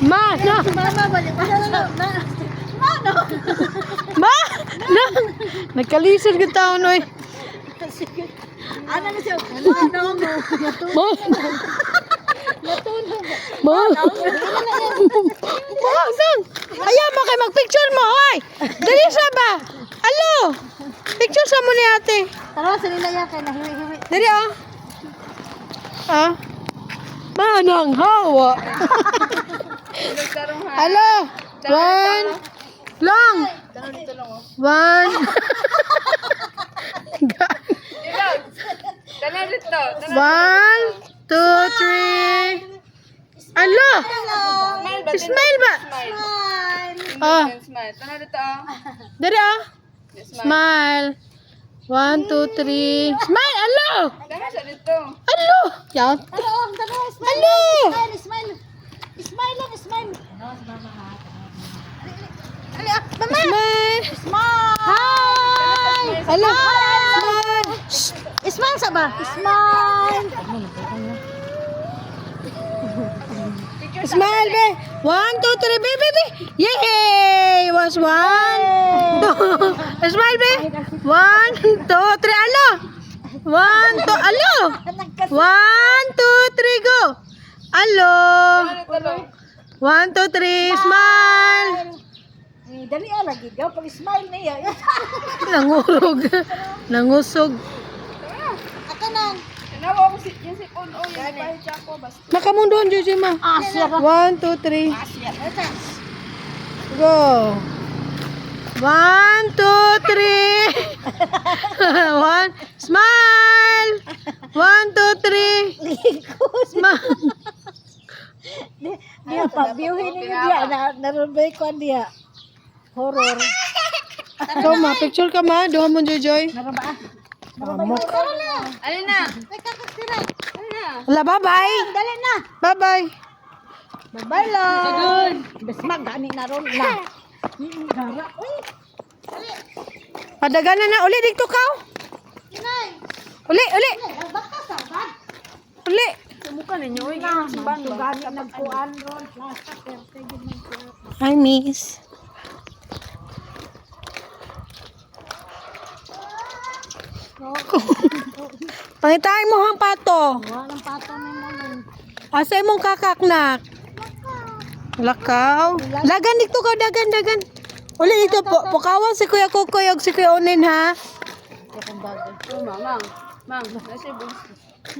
Mano. Mama, balik pa na. Mano. Ma. Na. Nagkalisod ka taon oy. Ano na siya? Mano. Ma. Natunog. Ma. Ma, saan? Ayaw mo kay magpicture mo, oy. Dali sa ba? Alo. Picture sa mo ni ate. Tara, sa nila yan kay nahiwi-hiwi. Dali ah. Ah. Manang hawa. Alo. One. Long. One. One, two, three. Alo. Smile ba? Ah. Dali ah. Smile. 1, 2, 3. Smile. Alo. Alo. Yan. Alo. Smile. Smile lang, smile. Smile. Smile. Hi. Alo. Smile. Smile sa ba? Smile. Smile, be. 1, 2, 3, baby. Yay! Was 1, 2. Smile, be. 1, 2, 3. Alo. 1, 2. Alo. 1, 2, 3, go. Alo. 1, 2, 3. Smile. Dali lagi daw pag smile niya. Nangurog. Nangusog. Ako nang. Nakamundon, Jojo, ma. Asya ra. 1, 2, 3. Asya. Go. 1, 2, 3. 1. Smile. 1, 2, 3. Smile. Dia pa viewin ni dia narubay ko dia. Horror. So, ma, picture ka ma. Doon mo, Jojoy. Naraba. Amok. Alin na? Ay kakastira. Alin na? Wala, bye-bye. Dali na. Bye-bye. Bye lang. Bes magani na ron na. Gara. Uy. Padaganan na. Uli, dito ka. Inay. Uli, uli. Baka sa bag. Uli. Sumukan ninyo oy. Bang gani nagkuan ron. Lasta perte gid man. Hi, miss. Pangitahin mo hang pato. Walang pato ni mo nun. Asa imong kakaknak? Lakaw. Dagan dito ka, dagan. Uli dito po. Pukawan si Kuya Kukoy og si Kuya Unin, ha?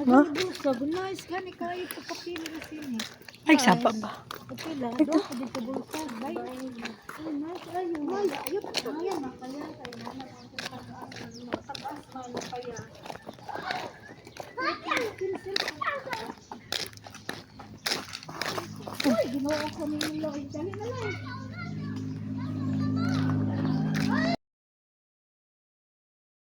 Ha? Sa gunays gani kay kapili na sini. Ay, sapa ba? Kapila do dito bulsa. Bay. Ay, nice. Ayun. Ayan na kaya kay mama Uy, ginawa ko ni Lloyd. Dali na lang.